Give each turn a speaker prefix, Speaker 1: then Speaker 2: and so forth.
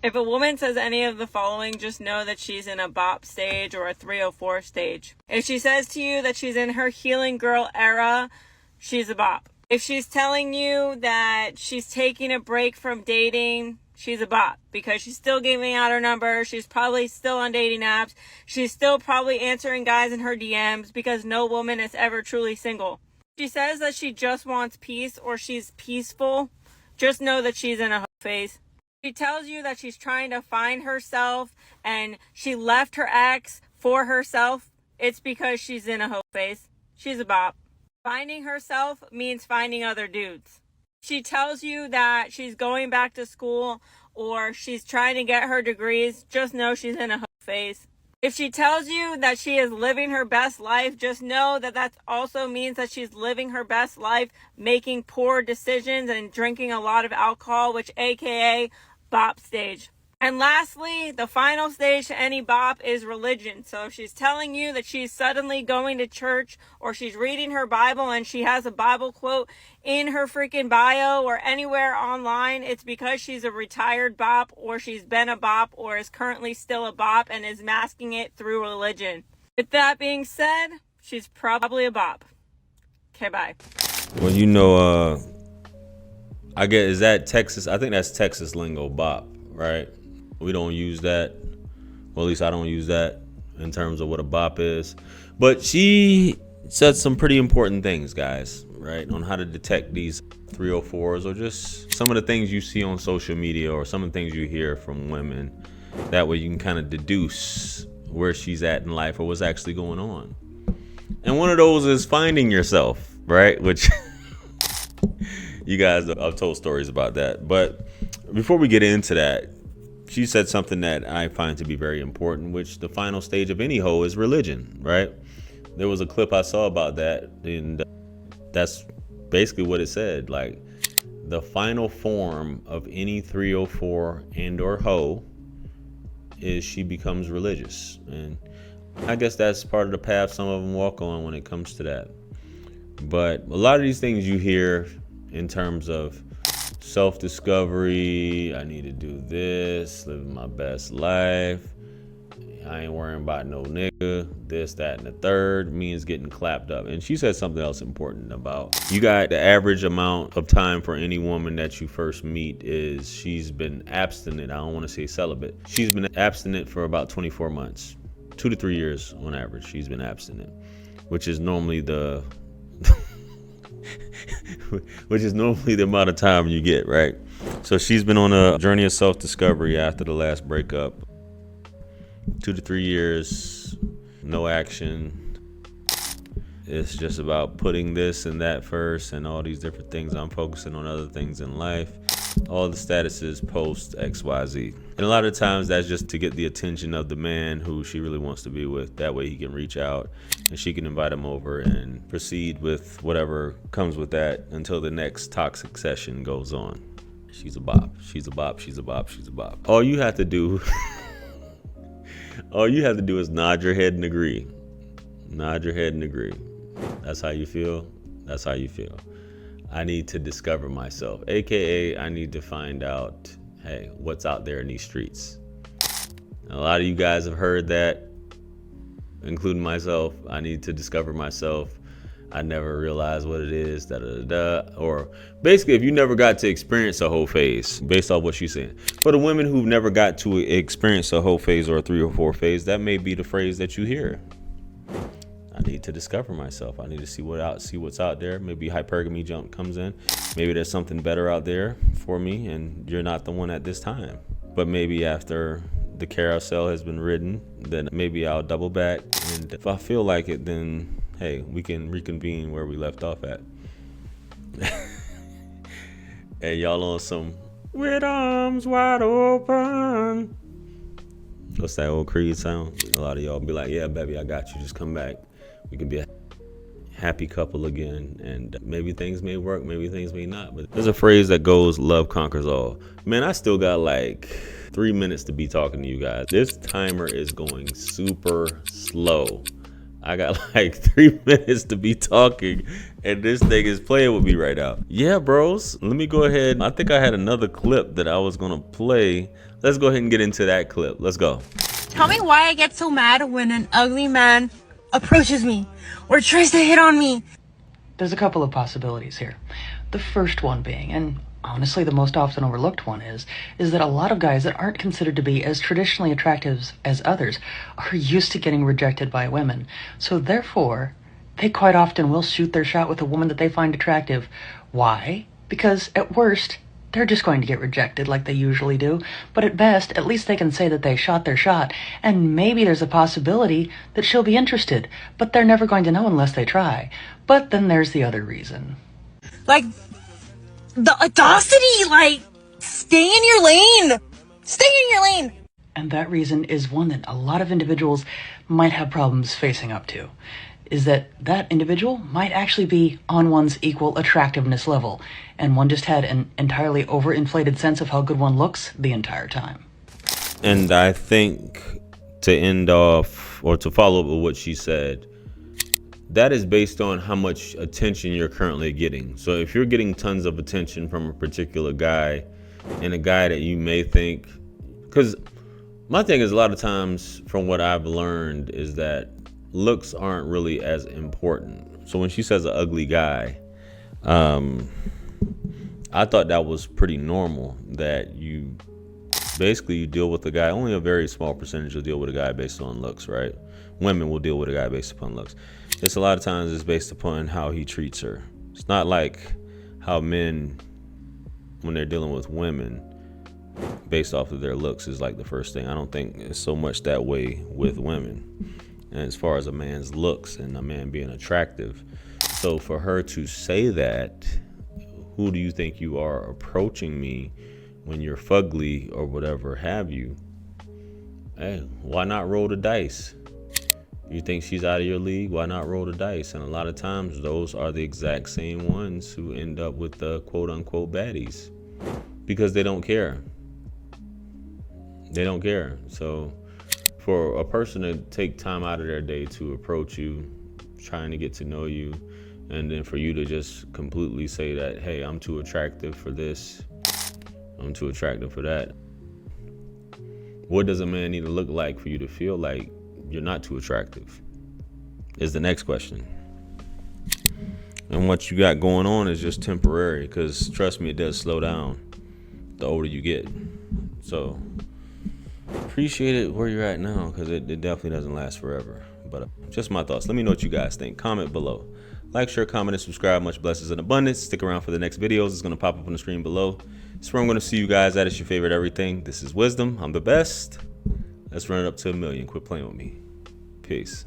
Speaker 1: If a woman says any of the following, just know that she's in a bop stage or a 304 stage. If she says to you that she's in her healing girl era, she's a bop. If she's telling you that she's taking a break from dating, she's a bop, because she's still giving out her number. She's probably still on dating apps. She's still probably answering guys in her DMs, because no woman is ever truly single. If she says that she just wants peace or she's peaceful, just know that she's in a hoe phase. She tells you that she's trying to find herself and she left her ex for herself, it's because she's in a hoe phase. She's a bop. Finding herself means finding other dudes. She tells you that she's going back to school or she's trying to get her degrees, just know she's in a hoe phase. If she tells you that she is living her best life, just know that that also means that she's living her best life, making poor decisions and drinking a lot of alcohol, which aka bop stage. And lastly, the final stage to any bop is religion. So if she's telling you that she's suddenly going to church or she's reading her Bible and she has a Bible quote in her freaking bio or anywhere online, it's because she's a retired bop or she's been a bop or is currently still a bop and is masking it through religion. With that being said, she's probably a bop. Okay, bye.
Speaker 2: Well, you know, I get, is that Texas? I think that's Texas lingo, bop, right? We don't use that. Well, at least I don't use that in terms of what a bop is. But she said some pretty important things, guys, right? On how to detect these 304s or just some of the things you see on social media or some of the things you hear from women. That way you can kind of deduce where she's at in life or what's actually going on. And one of those is finding yourself, right? Which you guys, I've told stories about that. But before we get into that, she said something that I find to be very important, which the final stage of any hoe is religion, right? There was a clip I saw about that, and that's basically what it said. Like, the final form of any 304 and or hoe is she becomes religious. And I guess that's part of the path some of them walk on when it comes to that. But a lot of these things you hear in terms of self-discovery, I need to do this, living my best life, I ain't worrying about no nigga, this, that, and the third, means getting clapped up. And she said something else important about, you got the average amount of time for any woman that you first meet is she's been abstinent. I don't want to say celibate. She's been abstinent for about 24 months, 2 to 3 years on average. She's been abstinent, which is normally the amount of time you get, right? So she's been on a journey of self-discovery after the last breakup. 2 to 3 years, no action. It's just about putting this and that first and all these different things. I'm focusing on other things in life. All the statuses post XYZ. And a lot of times that's just to get the attention of the man who she really wants to be with. That way he can reach out and she can invite him over and proceed with whatever comes with that until the next toxic session goes on. She's a bop. She's a bop. She's a bop. She's a bop. All you have to do is nod your head and agree. Nod your head and agree. That's how you feel. That's how you feel. I need to discover myself, aka I need to find out, hey, what's out there in these streets. A lot of you guys have heard that, including myself. I need to discover myself. I never realized what it is, or basically, if you never got to experience a whole phase, based off what she's saying. For the women who've never got to experience a whole phase or a 304 phase, that may be the phrase that you hear. I need to discover myself. I need to see what's out there. Maybe hypergamy jump comes in. Maybe there's something better out there for me and you're not the one at this time. But maybe after the carousel has been ridden, then maybe I'll double back. And if I feel like it, then hey, we can reconvene where we left off at. Hey, y'all on some with arms wide open. What's that old Creed sound? A lot of y'all be like, yeah, baby, I got you. Just come back. We can be a happy couple again. And maybe things may work, maybe things may not. But there's a phrase that goes, love conquers all. Man, I still got like 3 minutes to be talking to you guys. This timer is going super slow. I got like 3 minutes to be talking, and this thing is playing with me right now. Yeah, bros. Let me go ahead. I think I had another clip that I was gonna play. Let's go ahead and get into that clip. Let's go.
Speaker 3: Tell me why I get so mad when an ugly man approaches me or tries to hit on me.
Speaker 4: There's a couple of possibilities here. The first one being, and honestly the most often overlooked one is that a lot of guys that aren't considered to be as traditionally attractive as others are used to getting rejected by women. So therefore, they quite often will shoot their shot with a woman that they find attractive. Why? Because at worst, they're just going to get rejected like they usually do. But at best, at least they can say that they shot their shot, and maybe there's a possibility that she'll be interested. But they're never going to know unless they try. But then there's the other reason.
Speaker 3: Like, the audacity, like, stay in your lane. Stay in your lane.
Speaker 4: And that reason is one that a lot of individuals might have problems facing up to, is that individual might actually be on one's equal attractiveness level, and one just had an entirely overinflated sense of how good one looks the entire time.
Speaker 2: And I think to end off, or to follow up with what she said, that is based on how much attention you're currently getting. So if you're getting tons of attention from a particular guy, and a guy that you may think, because my thing is, a lot of times from what I've learned is that looks aren't really as important. So when she says an ugly guy, I thought that was pretty normal, that you deal with a guy, only a very small percentage will deal with a guy based on looks, right? Women will deal with a guy based upon looks. It's a lot of times it's based upon how he treats her. It's not like how men, when they're dealing with women, based off of their looks is like the first thing. I don't think it's so much that way with women. And as far as a man's looks and a man being attractive. So for her to say that, who do you think you are approaching me when you're fugly or whatever have you? Hey, why not roll the dice? You think she's out of your league? Why not roll the dice? And a lot of times those are the exact same ones who end up with the quote unquote baddies, because they don't care. They don't care. So for a person to take time out of their day to approach you, trying to get to know you, and then for you to just completely say that, hey, I'm too attractive for this, I'm too attractive for that. What does a man need to look like for you to feel like you're not too attractive? Is the next question. And what you got going on is just temporary, because trust me, it does slow down the older you get. So appreciate it where you're at now, because it definitely doesn't last forever. But just my thoughts. Let me know what you guys think. Comment below. Like, share, comment, and subscribe. Much blessings and abundance. Stick around for the next videos. It's going to pop up on the screen below. It's where I'm going to see you guys at. It's your favorite everything. This is Wisdom. I'm the best. Let's run it up to 1 million. Quit playing with me. Peace.